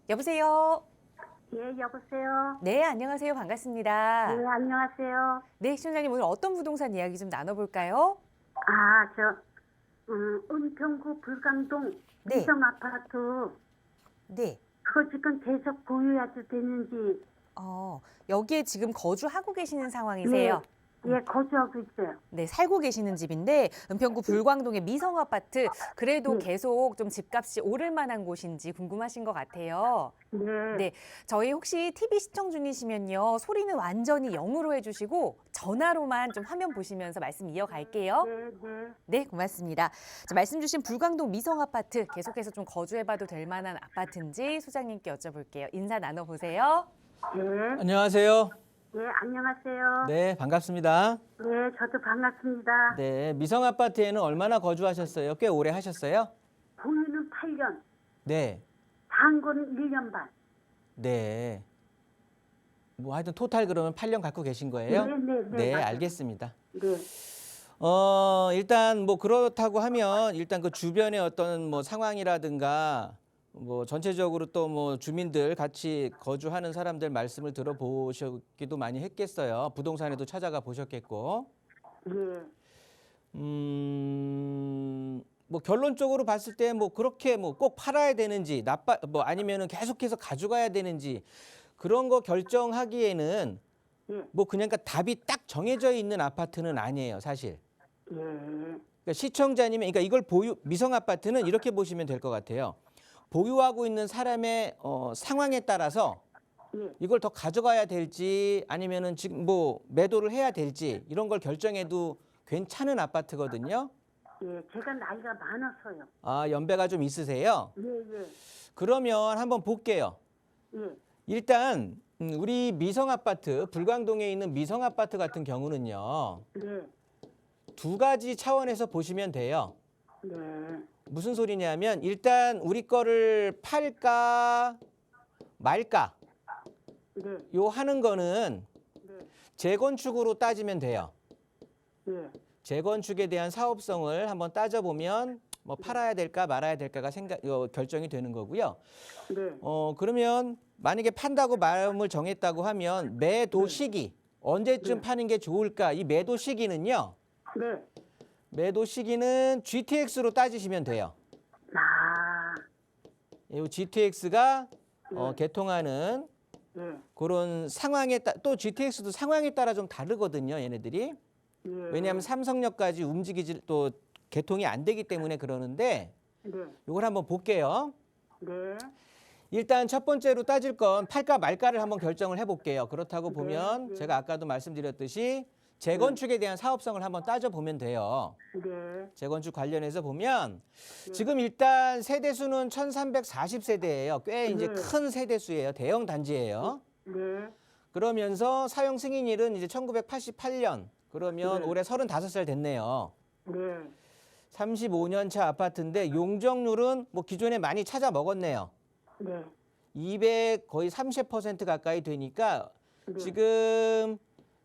여보세요? 예, 여보세요? 네, 안녕하세요. 반갑습니다. 네, 안녕하세요. 네, 시청자님 오늘 어떤 부동산 이야기 좀 나눠볼까요? 아, 은평구 불광동 네. 미성 아파트, 네. 그거 지금 계속 보유해도 되는지, 여기에 지금 거주하고 계시는 상황이세요? 예, 거주하고 있어요. 네, 살고 계시는 집인데 은평구 불광동의 미성 아파트 그래도 네. 계속 좀 집값이 오를 만한 곳인지 궁금하신 것 같아요. 네, 네, 저희 혹시 TV 시청 중이시면요. 소리는 완전히 0으로 해주시고 전화로만 좀 화면 보시면서 말씀 이어갈게요. 네, 네. 네, 고맙습니다. 자, 말씀 주신 불광동 미성 아파트 계속해서 좀 거주해봐도 될 만한 아파트인지 소장님께 여쭤볼게요. 인사 나눠보세요. 네, 안녕하세요. 예, 안녕하세요. 네, 반갑습니다. 네, 저도 반갑습니다. 네, 미성 아파트에는 얼마나 거주하셨어요? 꽤 오래 하셨어요? 보유는 8년, 네, 잔고는 1년 반. 네. 뭐 하여튼 토탈 그러면 8년 갖고 계신 거예요? 네, 네, 네, 네, 맞아요. 알겠습니다. 네, 일단 뭐 그렇다고 하면 일단 그 주변의 어떤 뭐 상황이라든가 뭐 전체적으로 또 뭐 주민들 같이 거주하는 사람들 말씀을 들어보셨기도 많이 했겠어요. 부동산에도 찾아가 보셨겠고. 예, 뭐 결론적으로 봤을 때 뭐 그렇게 뭐 꼭 팔아야 되는지 뭐 아니면은 계속해서 가져가야 되는지 그런 거 결정하기에는 예, 뭐 그냥 답이 딱 정해져 있는 아파트는 아니에요, 사실. 예, 그러니까 시청자님이 그러니까 이걸 미성 아파트는 이렇게 보시면 될 것 같아요. 보유하고 있는 사람의 상황에 따라서 예. 이걸 더 가져가야 될지 아니면은 지금 뭐 매도를 해야 될지 이런 걸 결정해도 괜찮은 아파트거든요. 예, 제가 나이가 많아서요. 아, 연배가 좀 있으세요? 예, 예, 그러면 한번 볼게요. 예, 일단 우리 미성 아파트, 불광동에 있는 미성 아파트 같은 경우는요. 네, 두 가지 차원에서 보시면 돼요. 네, 무슨 소리냐면 일단 우리 거를 팔까 말까 네, 요 하는 거는 네, 재건축으로 따지면 돼요. 예, 재건축에 대한 사업성을 한번 따져보면 뭐 팔아야 될까 말아야 될까가 결정이 되는 거고요. 네, 그러면 만약에 판다고 마음을 정했다고 하면 매도 시기 언제쯤 네. 파는 게 좋을까? 이 매도 시기는요. 네, 매도 시기는 GTX로 따지시면 돼요. 아, 이 GTX가 네. 개통하는 예, 그런 상황에 또 GTX도 상황에 따라 좀 다르거든요, 얘네들이. 예, 왜냐하면 삼성역까지 움직이지 또 개통이 안 되기 때문에 그러는데 네, 이걸 한번 볼게요. 네, 일단 첫 번째로 따질 건 팔까 말까를 한번 결정을 해볼게요. 그렇다고 보면 네. 제가 아까도 말씀드렸듯이 재건축에 대한 사업성을 한번 따져보면 돼요. 네, 재건축 관련해서 보면 지금 일단 세대수는 1340세대예요. 꽤 이제 네. 큰 세대수예요. 대형 단지예요. 네, 그러면서 사용 승인일은 이제 1988년. 그러면 네. 올해 35살 됐네요. 네, 35년 차 아파트인데 용적률은 뭐 기존에 많이 찾아 먹었네요. 네, 200 거의 30% 가까이 되니까 네. 지금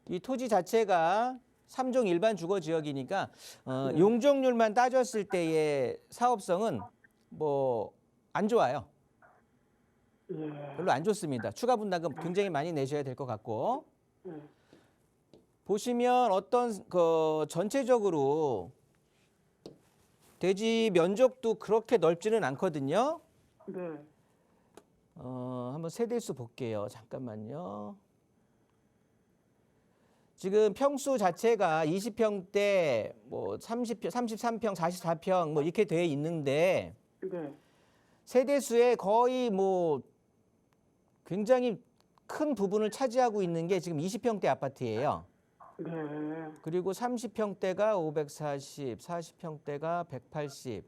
이 토지 자체가 3종 일반 주거 지역이니까 네. 용적률만 따졌을 때의 사업성은 뭐 안 좋아요. 예, 별로 안 좋습니다. 추가 분담금 굉장히 많이 내셔야 될 것 같고 예, 보시면 어떤 그 전체적으로 대지 면적도 그렇게 넓지는 않거든요. 네, 한번 세대수 볼게요. 잠깐만요. 지금 평수 자체가 20평대, 뭐 30평, 33평, 44평 뭐 이렇게 돼 있는데 네, 세대수의 거의 뭐 굉장히 큰 부분을 차지하고 있는 게 지금 20평대 아파트예요. 네, 그리고 30평대가 540, 40평대가 180.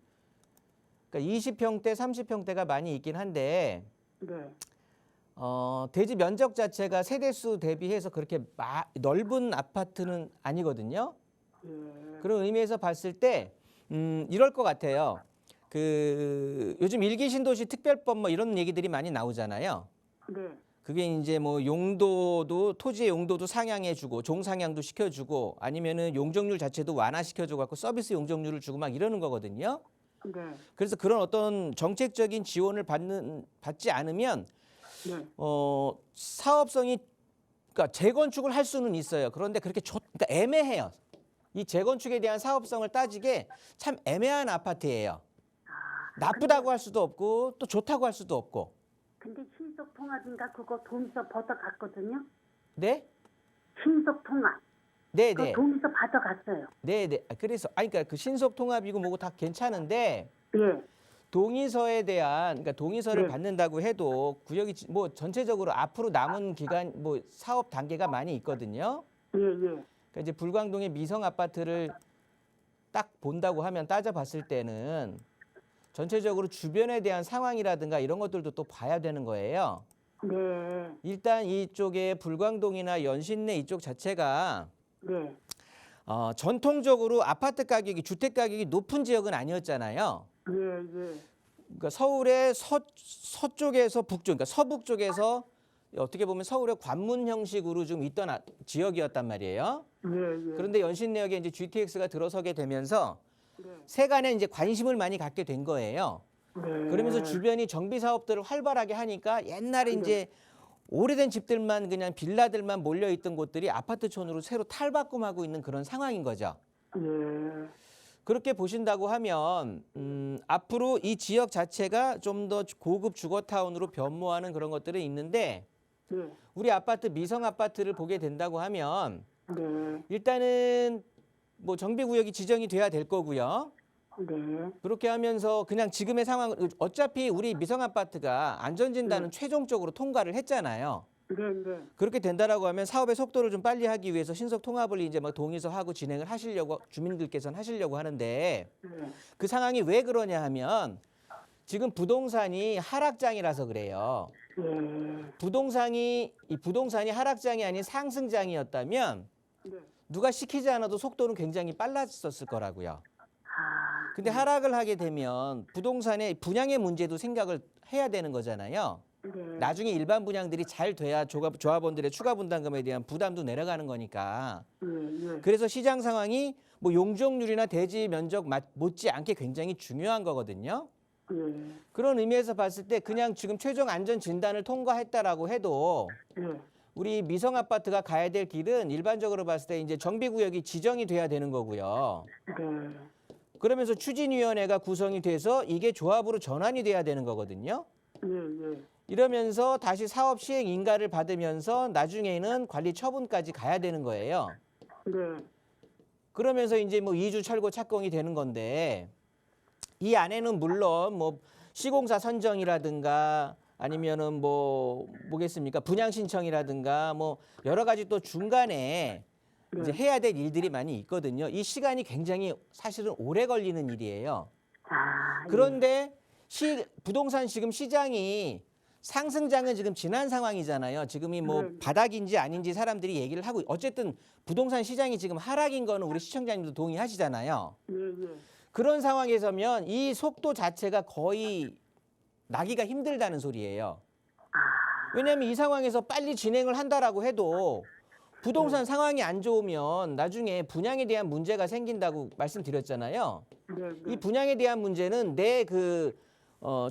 그러니까 20평대, 30평대가 많이 있긴 한데 네, 대지 면적 자체가 세대수 대비해서 그렇게 넓은 아파트는 아니거든요. 예, 그런 의미에서 봤을 때 이럴 것 같아요. 그 요즘 일기 신도시 특별법 뭐 이런 얘기들이 많이 나오잖아요. 네, 그게 이제 뭐 용도도 토지의 용도도 상향해주고 종상향도 시켜주고 아니면은 용적률 자체도 완화시켜줘 갖고 서비스 용적률을 주고 막 이러는 거거든요. 네. 그래서 그런 어떤 정책적인 지원을 받지 않으면 네. 사업성이 그러니까 재건축을 할 수는 있어요. 그런데 그렇게 그러니까 애매해요. 이 재건축에 대한 사업성을 따지게 참 애매한 아파트예요. 나쁘다고 할 수도 없고 또 좋다고 할 수도 없고. 근데 신속통합인가 그거 동의서 받아갔거든요. 네? 신속통합. 네, 그 네. 동의서 받아갔어요. 네, 네. 그래서 그러니까 그 신속 통합이고 뭐고 다 괜찮은데 예. 동의서에 대한 그러니까 동의서를 네. 받는다고 해도 구역이 뭐 전체적으로 앞으로 남은 기간 뭐 사업 단계가 많이 있거든요. 예, 예. 그러니까 이제 불광동의 미성 아파트를 딱 본다고 하면 따져봤을 때는 전체적으로 주변에 대한 상황이라든가 이런 것들도 또 봐야 되는 거예요. 네. 일단 이쪽에 불광동이나 연신내 이쪽 자체가 네. 전통적으로 아파트 가격이 주택 가격이 높은 지역은 아니었잖아요. 예, 예. 그러니까 서울의 서쪽에서 북쪽, 그러니까 서북 쪽에서 어떻게 보면 서울의 관문 형식으로 좀 있던 지역이었단 말이에요. 예, 예. 그런데 연신내역에 이제 GTX가 들어서게 되면서 네. 세간에 이제 관심을 많이 갖게 된 거예요. 네. 그러면서 주변이 정비 사업들을 활발하게 하니까 옛날에 이제 오래된 집들만 그냥 빌라들만 몰려 있던 곳들이 아파트촌으로 새로 탈바꿈하고 있는 그런 상황인 거죠. 예. 그렇게 보신다고 하면 앞으로 이 지역 자체가 좀 더 고급 주거타운으로 변모하는 그런 것들은 있는데 예. 우리 아파트 미성 아파트를 보게 된다고 하면 네. 일단은 뭐 정비구역이 지정이 돼야 될 거고요. 네. 그렇게 하면서 그냥 지금의 상황 어차피 우리 미성 아파트가 안전진단은 최종적으로 통과를 했잖아요. 네, 네. 그렇게 된다라고 하면 사업의 속도를 좀 빨리 하기 위해서 신속 통합을 이제 막 동의서 하고 진행을 하시려고 주민들께서는 하시려고 하는데 네. 그 상황이 왜 그러냐 하면 지금 부동산이 하락장이라서 그래요. 예. 이 부동산이 하락장이 아닌 상승장이었다면 네. 누가 시키지 않아도 속도는 굉장히 빨랐었을 거라고요. 아. 근데 하락을 하게 되면 부동산의 분양의 문제도 생각을 해야 되는 거잖아요. 네. 나중에 일반 분양들이 잘 돼야 조합원들의 추가 분담금에 대한 부담도 내려가는 거니까. 예, 예. 그래서 시장 상황이 뭐 용적률이나 대지 면적 못지않게 굉장히 중요한 거거든요. 예. 그런 의미에서 봤을 때 그냥 지금 최종 안전 진단을 통과했다라고 해도 예. 우리 미성 아파트가 가야 될 길은 일반적으로 봤을 때 이제 정비구역이 지정이 돼야 되는 거고요. 네. 그러면서 추진위원회가 구성이 돼서 이게 조합으로 전환이 돼야 되는 거거든요. 예, 예. 이러면서 다시 사업 시행 인가를 받으면서 나중에는 관리 처분까지 가야 되는 거예요. 네. 그러면서 이제 뭐 이주 철거 착공이 되는 건데 이 안에는 물론 뭐 시공사 선정이라든가 아니면은 뭐겠습니까? 분양 신청이라든가 뭐 여러 가지 또 중간에 이제 해야 될 일들이 많이 있거든요. 이 시간이 굉장히 사실은 오래 걸리는 일이에요. 아. 그런데 부동산 지금 시장이 상승장은 지금 지난 상황이잖아요. 지금이 뭐 바닥인지 아닌지 사람들이 얘기를 하고 어쨌든 부동산 시장이 지금 하락인 거는 우리 시청자님도 동의하시잖아요. 예, 예. 그런 상황에서면 이 속도 자체가 거의 나기가 힘들다는 소리예요. 왜냐하면 이 상황에서 빨리 진행을 한다라고 해도 부동산 상황이 안 좋으면 나중에 분양에 대한 문제가 생긴다고 말씀드렸잖아요. 네, 이 분양에 대한 문제는 내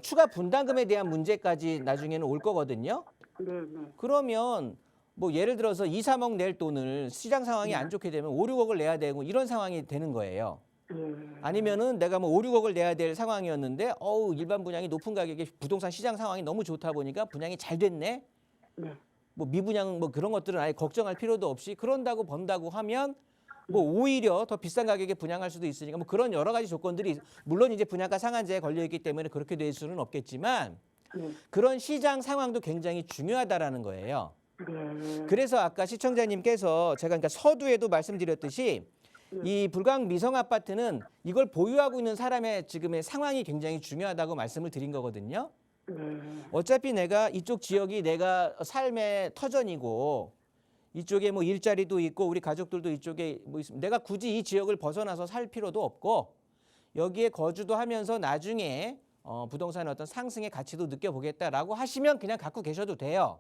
추가 분담금에 대한 문제까지 나중에는 올 거거든요. 네, 네. 그러면 뭐 예를 들어서 2, 3억 낼 돈을 시장 상황이 안 좋게 되면 5, 6억을 내야 되고 이런 상황이 되는 거예요. 예. 아니면은 내가 뭐 5, 6억을 내야 될 상황이었는데 일반 분양이 높은 가격에 부동산 시장 상황이 너무 좋다 보니까 분양이 잘 됐네. 네. 뭐 미분양 뭐 그런 것들은 아예 걱정할 필요도 없이 그런다고 번다고 하면 뭐 오히려 더 비싼 가격에 분양할 수도 있으니까 뭐 그런 여러 가지 조건들이 물론 이제 분양가 상한제에 걸려 있기 때문에 그렇게 될 수는 없겠지만 네. 그런 시장 상황도 굉장히 중요하다라는 거예요. 네. 그래서 아까 시청자님께서 제가 그러니까 서두에도 말씀드렸듯이 이 불광 미성 아파트는 이걸 보유하고 있는 사람의 지금의 상황이 굉장히 중요하다고 말씀을 드린 거거든요. 네. 어차피 내가 이쪽 지역이 내가 삶의 터전이고 이쪽에 뭐 일자리도 있고 우리 가족들도 이쪽에 뭐 있으면 내가 굳이 이 지역을 벗어나서 살 필요도 없고 여기에 거주도 하면서 나중에 부동산의 어떤 상승의 가치도 느껴보겠다라고 하시면 그냥 갖고 계셔도 돼요.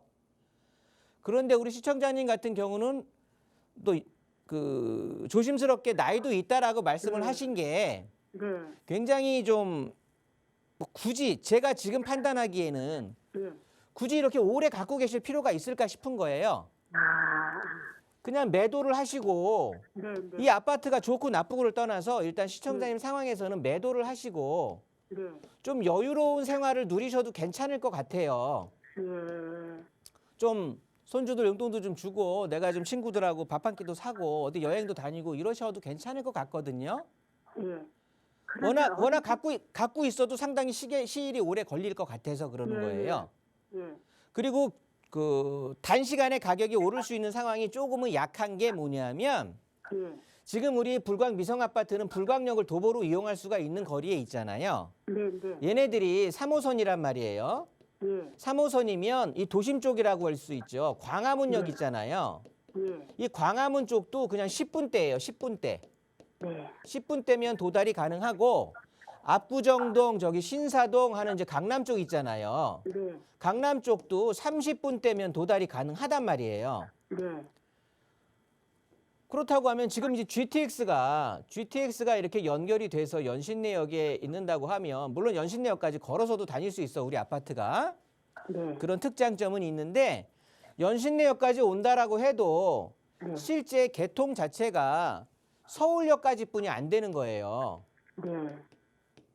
그런데 우리 시청자님 같은 경우는 또 조심스럽게 나이도 있다라고 말씀을 하신 게 네. 굉장히 좀뭐 굳이 제가 지금 판단하기에는 예. 굳이 이렇게 오래 갖고 계실 필요가 있을까 싶은 거예요. 아, 그냥 매도를 하시고 네, 이 네. 아파트가 좋고 나쁘고를 떠나서 일단 시청자님 상황에서는 매도를 하시고 네. 좀 여유로운 생활을 누리셔도 괜찮을 것 같아요. 예. 좀 손주들 용돈도 좀 주고 내가 좀 친구들하고 밥 한 끼도 사고 어디 여행도 다니고 이러셔도 괜찮을 것 같거든요. 예. 워낙 갖고 있어도 상당히 시일이 오래 걸릴 것 같아서 그러는 예, 거예요. 예. 그리고 그 단시간에 가격이 오를 수 있는 상황이 조금은 약한 게 뭐냐면 예. 지금 우리 불광 미성 아파트는 불광역을 도보로 이용할 수가 있는 거리에 있잖아요. 네, 네. 얘네들이 3호선이란 말이에요. 예. 3호선이면 이 도심 쪽이라고 할 수 있죠. 광화문역 네. 있잖아요. 예. 이 광화문 쪽도 그냥 10분대예요. 10분대. 네. 10분대면 도달이 가능하고 압구정동 저기 신사동 하는 이제 강남 쪽 있잖아요. 네. 강남 쪽도 30분대면 도달이 가능하단 말이에요. 네. 그렇다고 하면 지금 이제 GTX가 이렇게 연결이 돼서 연신내역에 있는다고 하면 물론 연신내역까지 걸어서도 다닐 수 있어 우리 아파트가. 네. 그런 특장점은 있는데 연신내역까지 온다라고 해도 네. 실제 개통 자체가 서울역까지뿐이 안 되는 거예요. 네.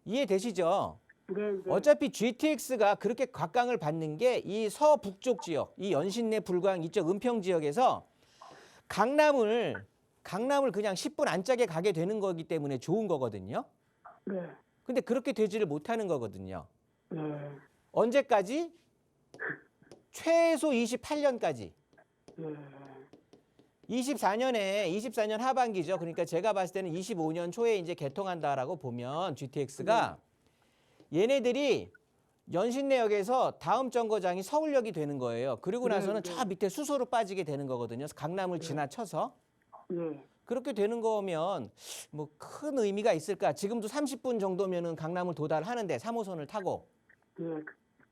이해되시죠? 네. 네. 어차피 GTX가 그렇게 각광을 받는 게 이 서북쪽 지역, 이 연신내 불광 이쪽 은평 지역에서 강남을 그냥 10분 안짝에 가게 되는 거기 때문에 좋은 거거든요. 네. 근데 그렇게 되지를 못하는 거거든요. 네. 언제까지? 최소 28년까지. 예. 24년 하반기죠. 그러니까 제가 봤을 때는 25년 초에 이제 개통한다라고 보면 GTX가 얘네들이 연신내역에서 다음 정거장이 서울역이 되는 거예요. 그리고 나서는 저 밑에 수소로 빠지게 되는 거거든요. 강남을 지나쳐서. 예. 그렇게 되는 거면 뭐 큰 의미가 있을까? 지금도 30분 정도면은 강남을 도달하는데 3호선을 타고. 예.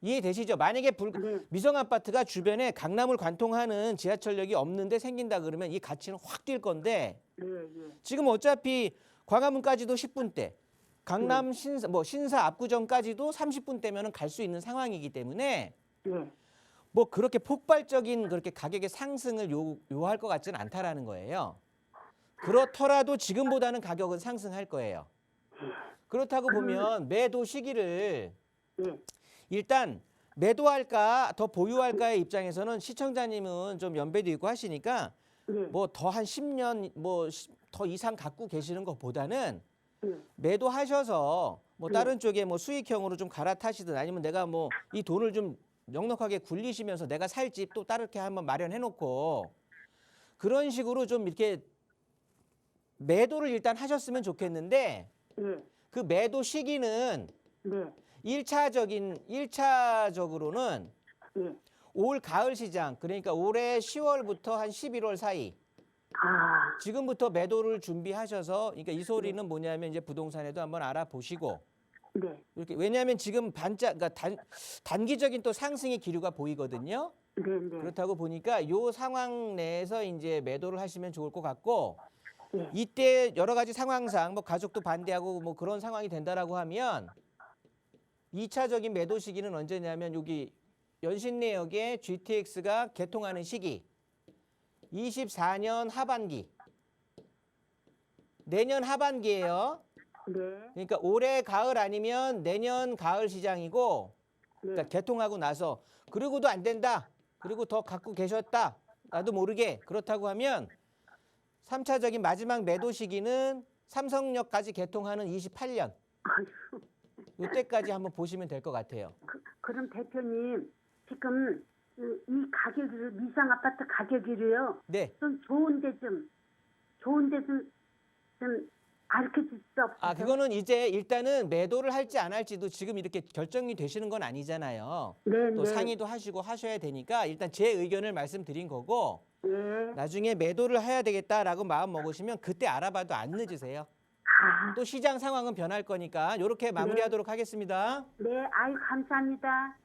이해되시죠? 만약에 네. 미성 아파트가 주변에 강남을 관통하는 지하철역이 없는데 생긴다 그러면 이 가치는 확 뛸 건데 예. 예. 지금 어차피 광화문까지도 10분대, 강남 신사 압구정까지도 30분대면은 갈 수 있는 상황이기 때문에 예. 뭐 그렇게 폭발적인 그렇게 가격의 상승을 요할 것 같지는 않다라는 거예요. 그렇더라도 지금보다는 가격은 상승할 거예요. 그렇다고 보면 매도 시기를 예. 일단 매도할까 더 보유할까의 입장에서는 시청자님은 좀 연배도 있고 하시니까 예. 뭐 더 한 10년 뭐 더 이상 갖고 계시는 것보다는 예. 매도하셔서 뭐 다른 쪽에 뭐 수익형으로 좀 갈아타시든 아니면 내가 뭐 이 돈을 좀 넉넉하게 굴리시면서 내가 살 집 또 다르게 한번 마련해 놓고 그런 식으로 좀 이렇게 매도를 일단 하셨으면 좋겠는데 예. 그 매도 시기는 네. 일차적으로는 예. 올 가을 시장 그러니까 올해 10월부터 한 11월 사이 아. 지금부터 매도를 준비하셔서 그러니까 이 소리는 뭐냐면 이제 부동산에도 한번 알아보시고 네. 이렇게 왜냐하면 지금 그러니까 단기적인 또 상승의 기류가 보이거든요. 네. 네. 그렇다고 보니까 요 상황 내에서 이제 매도를 하시면 좋을 것 같고 예. 이때 여러 가지 상황상 뭐 가족도 반대하고 뭐 그런 상황이 된다라고 하면 2차적인 매도 시기는 언제냐면 여기 연신내역에 GTX가 개통하는 시기 24년 하반기 내년 하반기예요. 네. 그러니까 올해 가을 아니면 내년 가을 시장이고 그러니까 네. 개통하고 나서 그리고도 안 된다. 그리고 더 갖고 계셨다. 나도 모르게 그렇다고 하면 3차적인 마지막 매도 시기는 삼성역까지 개통하는 28년 아휴. 이때까지 한번 보시면 될 것 같아요. 그럼 대표님 지금 이 가격을 미상 아파트 가격이래요. 네. 좀 좋은데 좀 가르쳐 줄 수 없어요? 아 그거는 이제 일단은 매도를 할지 안 할지도 지금 이렇게 결정이 되시는 건 아니잖아요. 네, 또 네. 상의도 하시고 하셔야 되니까 일단 제 의견을 말씀드린 거고 네. 나중에 매도를 해야 되겠다라고 마음 먹으시면 그때 알아봐도 안 늦으세요. 아, 또 시장 상황은 변할 거니까 이렇게 마무리하도록 하겠습니다. 네. 아유 감사합니다.